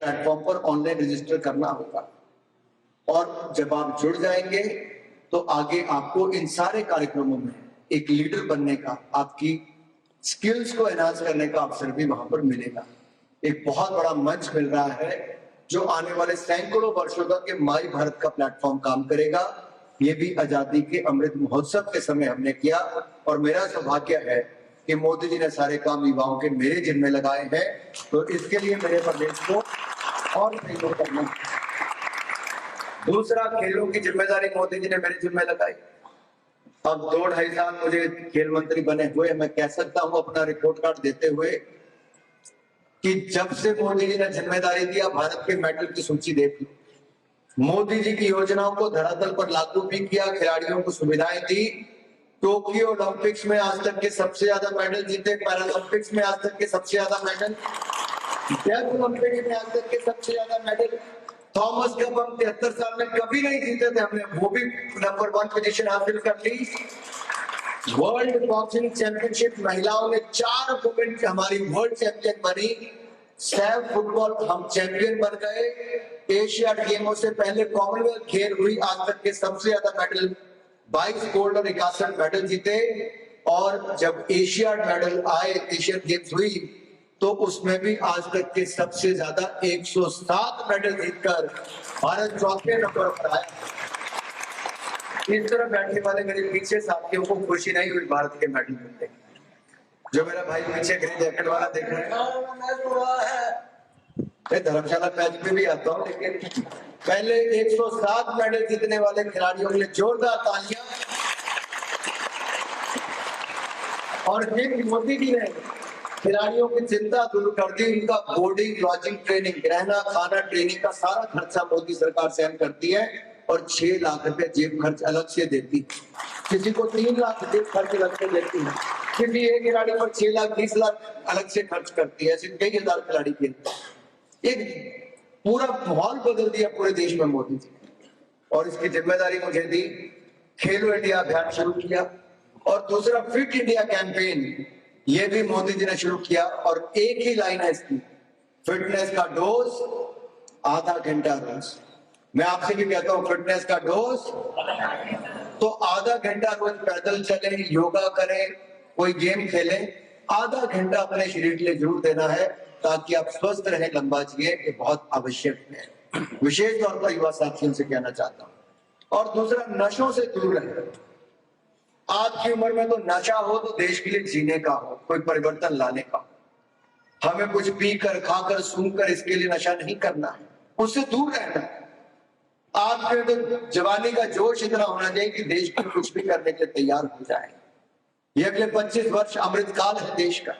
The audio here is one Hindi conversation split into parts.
प्लेटफॉर्म पर ऑनलाइन रजिस्टर करना होगा और जब आप जुड़ जाएंगे तो आगे आपको इन सारे कार्यक्रमों में एक लीडर बनने का, आपकी स्किल्स को एनहांस करने का अवसर भी वहां पर मिलेगा। एक बहुत बड़ा मंच मिल रहा है जो आने वाले सैकड़ों वर्षों तक के माई भारत का प्लेटफॉर्म काम करेगा। ये भी आजादी के अमृत महोत्सव के समय हमने किया और मेरा सौभाग्य है कि मोदी जी ने सारे काम युवाओं के मेरे जिम्मे लगाए हैं, तो इसके लिए मेरे प्रदेश को और सहयोग करना। दूसरा, खेलों की जिम्मेदारी मोदी जी ने मेरे जिम्मे लगाई। अब 2-2.5 साल मुझे खेल मंत्री बने हुए, मैं कह सकता हूं अपना रिपोर्ट कार्ड देते हुए कि जब से मोदी जी ने जिम्मेदारी दिया, भारत के मेडल की सूची देख लो। मोदी जी की योजनाओं को धरातल पर लागू भी किया, खिलाड़ियों को सुविधाएं दी। टोक्यो ओलंपिक्स में आज तक के सबसे ज्यादा मेडल जीते, पैरालंपिक्स में आज तक के सबसे ज्यादा मेडल, डेफ ओलंपिक में आज तक के सबसे ज्यादा मेडल। थॉमस कप हम 73 साल में कभी नहीं जीते थे, हमने वो भी नंबर 1 पोजीशन हासिल कर ली। वर्ल्ड बॉक्सिंग चैंपियनशिप महिलाओं ने 4 वुमेन हमारी वर्ल्ड चैंपियन बनी। सैफ फुटबॉल हम चैंपियन बन गए। एशियाड गेमों से पहले कॉमनवेल्थ खेल हुई, आज तक के सबसे ज्यादा मेडल 22 गोल्ड और 61 मेडल जीते। और जब एशियाड मेडल आए, एशियन गेम्स हुई, तो उसमें भी आज तक के सबसे ज्यादा 107 मेडल जीतकर भारत चौथे नंबर पर आया। इस तरह बैठने वाले मेरे पीछे साथियों को खुशी नहीं हुई भारत के मेडल मिलते। जो मेरा भाई पीछे ग्रे जैकेट वाला देख रहा है, धर्मशाला मैच में भी आता हूँ, लेकिन पहले 107 मेडल जीतने वाले खिलाड़ियों के लिए जोरदार तालियां। और फिर मोदी जी ने खिलाड़ियों की चिंता दूर कर दी, उनका बोर्डिंग, लॉजिंग, ट्रेनिंग, रहना, खाना, ट्रेनिंग का सारा खर्चा मोदी सरकार सहन करती है और 6 लाख रुपए जेब खर्च अलग से देती। किसी को 3 लाख जेब खर्च अलग से देती है, किसी एक खिलाड़ी पर 6 लाख 20 लाख अलग से खर्च करती है। ऐसे कई हजार खिलाड़ी के एक पूरा माहौल बदल दिया पूरे देश में मोदी जी। और इसकी जिम्मेदारी मुझे दी। खेलो इंडिया अभियान शुरू किया और दूसरा फिट इंडिया कैंपेन, ये भी मोदी जी ने शुरू किया। और एक ही लाइन है इसकी, फिटनेस का डोज आधा घंटा रोज। मैं आपसे भी कहता हूं, फिटनेस का डोज तो आधा घंटा रोज पैदल चलें, योगा करें, कोई गेम खेलें, आधा घंटा अपने शरीर के लिए जरूर देना है ताकि आप स्वस्थ रहें, लंबा जिए। ये बहुत आवश्यक है, विशेष तौर पर युवा साथियों से कहना चाहता हूं। और दूसरा, नशों से दूर रहें। आज की उम्र में तो नशा हो तो देश के लिए जीने का हो, कोई परिवर्तन लाने का हो। हमें कुछ पीकर, खाकर, सूंघकर इसके लिए नशा नहीं करना है, उससे दूर रहना है। आपके तो जवानी का जोश इतना होना चाहिए कि देश के कुछ भी करने के लिए तैयार हो जाए। ये अगले 25 वर्ष अमृतकाल है देश का।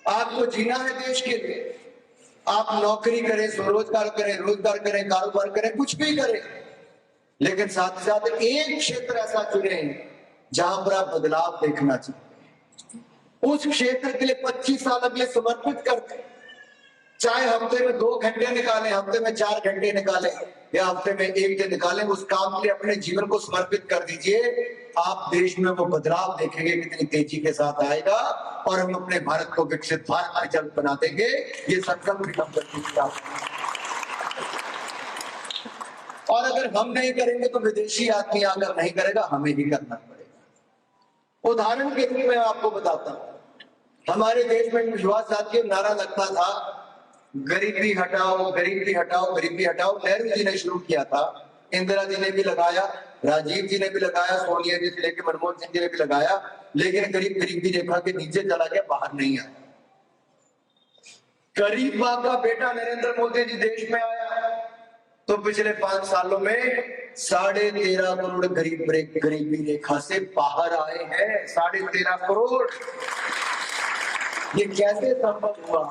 आपको जीना है देश के लिए। आप नौकरी करें, स्वरोजगार करें, रोजगार करें, कारोबार करें, कुछ भी करें, लेकिन साथ ही साथ एक क्षेत्र ऐसा चुने जहां पर आप बदलाव देखना चाहिए। उस क्षेत्र के लिए 25 साल अगले समर्पित करते, चाहे हफ्ते में 2 घंटे निकालें, हफ्ते में 4 घंटे निकालें या हफ्ते में 1 दिन निकालें, उस काम के लिए अपने जीवन को समर्पित कर दीजिए। आप देश में वो बदलाव देखेंगे कितनी तेजी के साथ आएगा और हम अपने भारत को विकसित भारत में जल्द बना देंगे। ये संकल्प भी हम करते। और अगर हम नहीं करेंगे तो विदेशी आदमी आकर नहीं करेगा, हमें ही करना पड़ेगा। उदाहरण के लिए मैं आपको बताता हूं, हमारे देश में युवा साथियों नारा लगता था, गरीबी हटाओ, गरीबी हटाओ, गरीबी हटाओ। नेहरू जी ने शुरू किया था, इंदिरा जी ने भी लगाया, राजीव जी ने भी लगाया, सोनिया जी से लेकर मनमोहन सिंह जी ने भी लगाया, लेकिन गरीब गरीबी रेखा के नीचे चला गया, बाहर नहीं आया। गरीब मां का बेटा नरेंद्र मोदी जी देश में आया तो पिछले 5 सालों में 13.5 करोड़ गरीब गरीबी रेखा से बाहर आए हैं। 13.5 करोड़। ये कैसे संभव हुआ?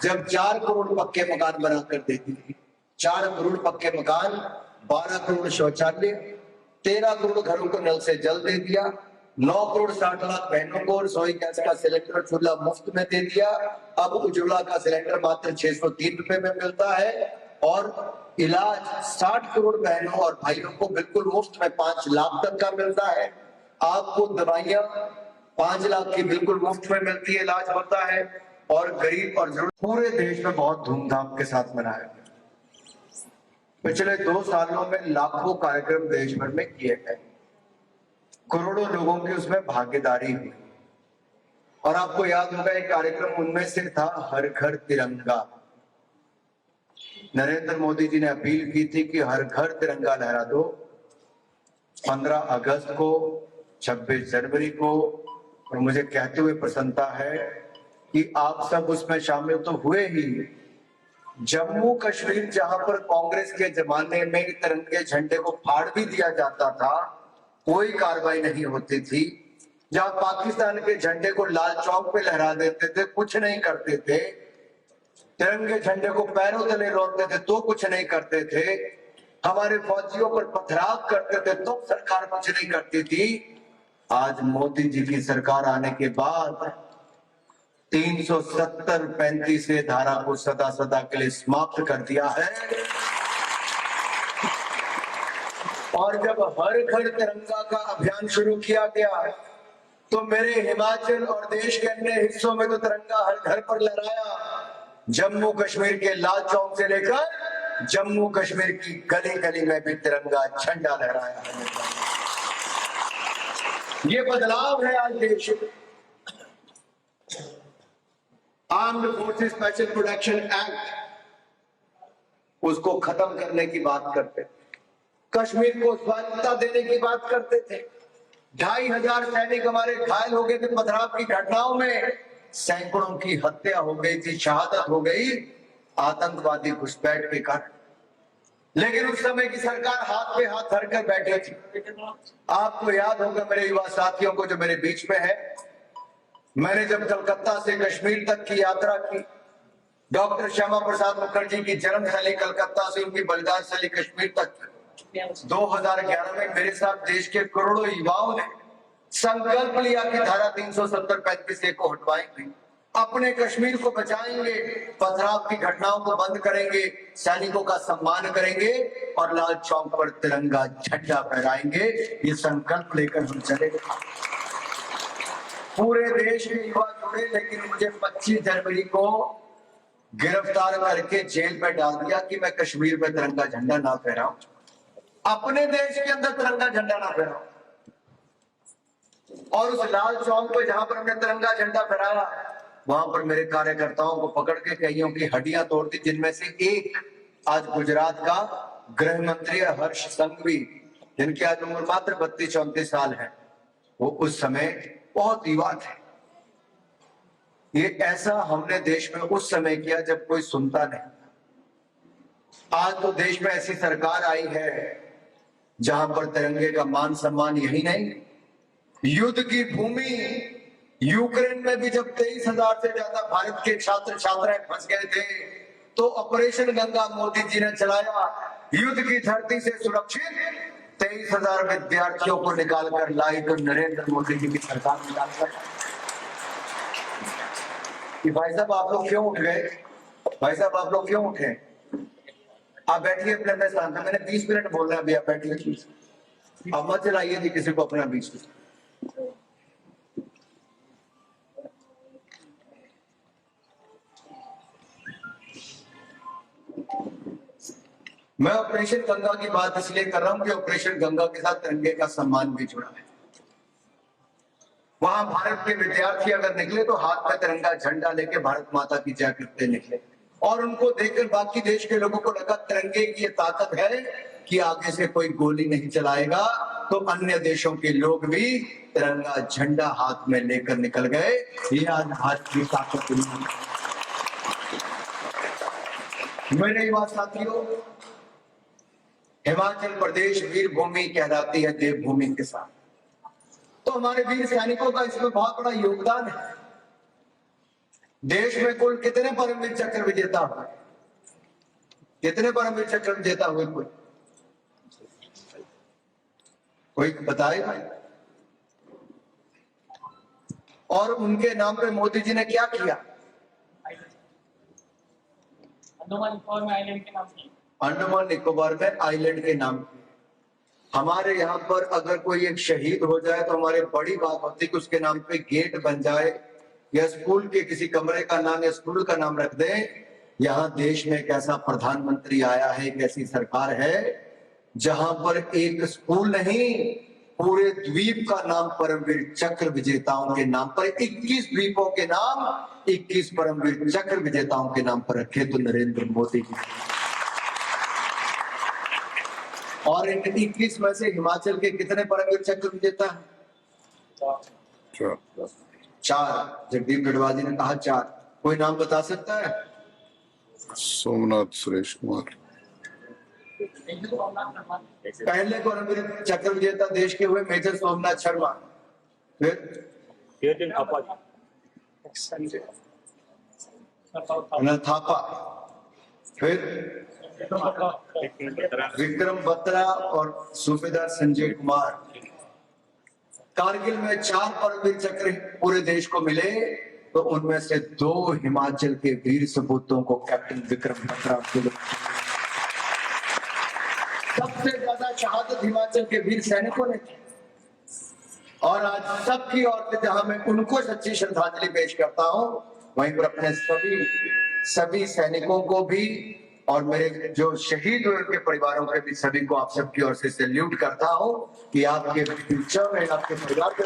जब 4 करोड़ पक्के मकान बनाकर देती थी। 4 करोड़ पक्के मकान, 12 करोड़ शौचालय, 13 करोड़ घरों को नल से जल दे दिया, 9 करोड़ 60 लाख बहनों को रसोई गैस का सिलेंडर चूल्हा मुफ्त में दे दिया। अब उज्ज्वला का सिलेंडर मात्र 603 रुपए में मिलता है और इलाज 60 करोड़ बहनों और भाइयों को बिल्कुल मुफ्त में 5 लाख तक का मिलता है। आपको दवाइयां 5 लाख की बिल्कुल मुफ्त में मिलती है, इलाज होता है। और गरीब और जरूरत पूरे देश में बहुत धूमधाम के साथ मनाया गया। पिछले 2 सालों में लाखों कार्यक्रम देश भर में किए गए, करोड़ों लोगों की उसमें भागीदारी हुई। और आपको याद होगा एक कार्यक्रम उनमें से था हर घर तिरंगा। नरेंद्र मोदी जी ने अपील की थी कि हर घर तिरंगा लहरा दो। 15 अगस्त को, 26 जनवरी को, और मुझे कहते हुए प्रसन्नता है कि आप सब उसमें शामिल तो हुए ही। जम्मू कश्मीर जहां पर कांग्रेस के जमाने में तिरंगे झंडे को फाड़ भी दिया जाता था, कोई कार्रवाई नहीं होती थी। जहां पाकिस्तान के झंडे को लाल चौक पे लहरा देते थे, कुछ नहीं करते थे। तिरंगे झंडे को पैरों तले रोकते थे तो कुछ नहीं करते थे। हमारे फौजियों पर पथराव करते थे तो सरकार कुछ नहीं करती थी। आज मोदी जी की सरकार आने के बाद 370-35 धारा को सदा सदा के लिए समाप्त कर दिया है। और जब हर घर तिरंगा का अभियान शुरू किया गया तो मेरे हिमाचल और देश के अन्य हिस्सों में तो तिरंगा हर घर पर लहराया। जम्मू कश्मीर के लाल चौक से लेकर जम्मू कश्मीर की गली गली में भी तिरंगा झंडा लहराया है। ये बदलाव है आज देश। Armed forces special protection act, उसको खत्म करने की बात करते थे। कश्मीर को स्वायत्तता देने की बात करते थे। 2500 सैनिक हमारे घायल हो गए थे पथराव की घटनाओं में। सैकड़ों की हत्या हो गई थी, शहादत हो गई आतंकवादी घुसपैठ के कारण। लेकिन उस समय की सरकार हाथ पे हाथ धरकर बैठे थी। आपको याद होगा मेरे युवा साथियों को जो मेरे बीच में है, मैंने जब कलकत्ता से कश्मीर तक की यात्रा की, डॉक्टर श्यामा प्रसाद मुखर्जी की जन्मस्थली कलकत्ता से उनकी बलिदान स्थली कश्मीर तक 2011 में मेरे साथ देश के करोड़ों युवाओं ने संकल्प लिया कि धारा 370-35 को हटवाएंगे, अपने कश्मीर को बचाएंगे, पथराव की घटनाओं को बंद करेंगे, सैनिकों का सम्मान करेंगे और लाल चौक पर तिरंगा झंडा फहराएंगे। ये संकल्प लेकर हम चले। पूरे देश के युवा जुड़े, लेकिन मुझे 25 जनवरी को गिरफ्तार करके जेल में डाल दिया कि मैं कश्मीर में तिरंगा झंडा ना फहराऊं, अपने देश के अंदर तिरंगा झंडा ना फहराऊं। और उस लाल चौक पे जहां पर हमने तिरंगा झंडा फहराया, वहां पर मेरे कार्यकर्ताओं को पकड़ के कईयों की हड्डियां तोड़ दी, जिनमें से एक आज गुजरात का गृह मंत्री हर्ष संघवी, जिनकी आज उम्र मात्र 32-34 साल है। वो उस समय बहुत युवा थे। ये ऐसा हमने देश में उस समय किया जब कोई सुनता नहीं। आज तो देश में ऐसी सरकार आई है जहां पर तिरंगे का मान सम्मान यही नहीं, युद्ध की भूमि यूक्रेन में भी जब 23,000 से ज्यादा भारत के छात्र छात्राएं फंस गए थे तो ऑपरेशन गंगा मोदी जी ने चलाया। युद्ध की धरती से सुरक्षित 23,000 विद्यार्थियों को निकालकर लाई तो नरेंद्र मोदी जी की सरकार निकालकर। भाई साहब आप लोग क्यों उठ गए? भाई साहब आप लोग क्यों उठे? आप बैठिए अपने अपने स्थान पे। मैंने 20 मिनट बोलना है, अभी आप बैठिए। अब मत चलाइए थी किसी को अपना बीच में। मैं ऑपरेशन गंगा की बात इसलिए कर रहा हूं कि ऑपरेशन गंगा के साथ तिरंगे का सम्मान भी जुड़ा है। वहां भारत के विद्यार्थी अगर निकले तो हाथ में तिरंगा झंडा लेके भारत माता की जय करते निकले, और उनको देखकर बाकी देश के लोगों को लगा तिरंगे की ये ताकत है कि आगे से कोई गोली नहीं चलाएगा, तो अन्य देशों के लोग भी तिरंगा झंडा हाथ में लेकर निकल गए। ये आज भारत की ताकत है। मेरे युवा साथियों, हिमाचल प्रदेश वीर भूमि कहलाती है देवभूमि के साथ, तो हमारे वीर सैनिकों का इसमें बहुत बड़ा योगदान है। देश में कुल कितने परमवीर चक्र विजेता हुए? कितने परमवीर चक्र विजेता हुए? कोई बताए भाई? और उनके नाम पे मोदी जी ने क्या किया? अंडमान निकोबार में आइलैंड के नाम। हमारे यहाँ पर अगर कोई एक शहीद हो जाए तो हमारे बड़ी बात होती है कि उसके नाम पे गेट बन जाए, या स्कूल के किसी कमरे का नाम या स्कूल का नाम रख दें। यहाँ देश में एक ऐसा प्रधानमंत्री आया है, एक ऐसी सरकार है जहां पर एक स्कूल नहीं, पूरे द्वीप का नाम परमवीर चक्र विजेताओं के नाम पर, 21 द्वीपों के नाम 21 परमवीर चक्र विजेताओं के नाम पर रखे तो नरेंद्र मोदी जी। और इन 21 में से हिमाचल के कितने परमवीर चक्र विजेता हैं? 4। जगदीप गढ़वाल जी ने कहा 4। कोई नाम बता सकता है? सोमनाथ सुरेश कुमार पहले परमवीर चक्र विजेता देश के हुए मेजर सोमनाथ शर्मा, फिर अनिल थापा, फिर विक्रम बत्रा और सूबेदार संजय कुमार। कारगिल में 4 परमवीर चक्र पूरे देश को मिले तो उनमें से 2 हिमाचल के वीर सपूतों को कैप्टन विक्रम बत्रा मिले। सबसे ज्यादा शहादत हिमाचल के वीर सैनिकों ने की। और आज सबकी ओर से जहां मैं उनको सच्ची श्रद्धांजलि पेश करता हूं, वहीं पर अपने सभी सैनिकों को भी और मेरे जो शहीद हुए उनके परिवारों के भी सभी को आप सबकी ओर से सैल्यूट करता हूं कि आपके फ्यूचर में, आपके परिवार के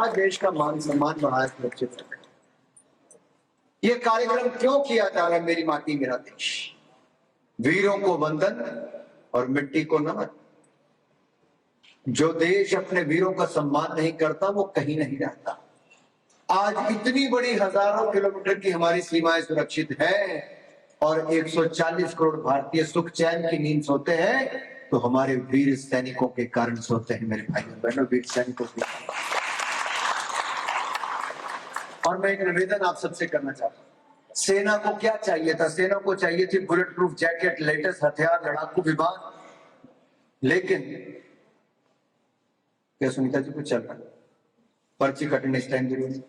आज देश का मान सम्मान बढ़ाया, सुरक्षित है। ये कार्यक्रम क्यों किया जा रहा है? मेरी माटी मेरा देश, वीरों को वंदन और मिट्टी को नमन। जो देश अपने वीरों का सम्मान नहीं करता वो कहीं नहीं रहता। आज इतनी बड़ी हजारों किलोमीटर की हमारी सीमाएं सुरक्षित हैं और 140 करोड़ भारतीय सुख चैन की नींद सोते हैं तो हमारे वीर सैनिकों के कारण सोते हैं। मेरे भाइयों बहनों, वीर सैनिकों के। और मैं एक निवेदन आप सबसे करना चाहता हूं। सेना को क्या चाहिए था? सेना को चाहिए थी बुलेट प्रूफ जैकेट, लेटेस्ट हथियार, लड़ाकू विमान। लेकिन क्या सुनीता जी कुछ चल रहा है? पर्ची कटने इस टाइम जरूरी।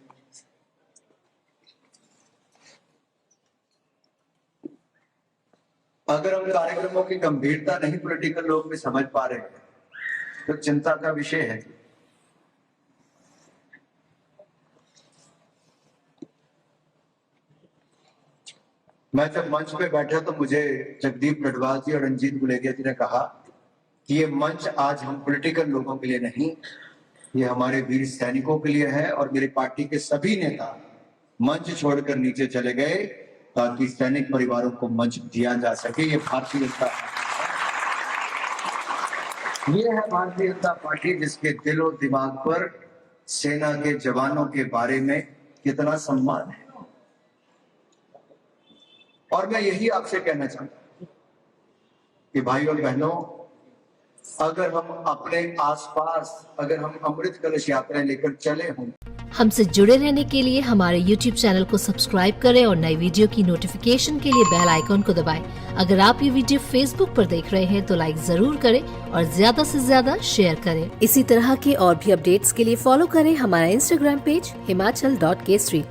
अगर हम कार्यक्रमों की गंभीरता नहीं पॉलिटिकल लोग भी समझ पा रहे हैं तो चिंता का विषय है। मैं जब मंच पे बैठा तो मुझे जगदीप गढ़वाल जी और रंजीत गुलेरिया जी ने कहा कि ये मंच आज हम पॉलिटिकल लोगों के लिए नहीं, ये हमारे वीर सैनिकों के लिए है। और मेरी पार्टी के सभी नेता मंच छोड़कर नीचे चले गए ताकि सैनिक परिवारों को मंच दिया जा सके। ये भारतीय जनता, ये है भारतीय जनता पार्टी जिसके दिलो दिमाग पर सेना के जवानों के बारे में कितना सम्मान है। और मैं यही आपसे कहना चाहता हूं कि भाइयों और बहनों, अगर हम अपने आसपास अगर हम अमृत कलश यात्राएं लेकर चले हों। हमसे जुड़े रहने के लिए हमारे YouTube चैनल को सब्सक्राइब करें और नई वीडियो की नोटिफिकेशन के लिए बेल आइकॉन को दबाएं। अगर आप ये वीडियो Facebook पर देख रहे हैं तो लाइक जरूर करें और ज्यादा से ज्यादा शेयर करें। इसी तरह के और भी अपडेट्स के लिए फॉलो करें हमारा Instagram पेज himachal.kesri।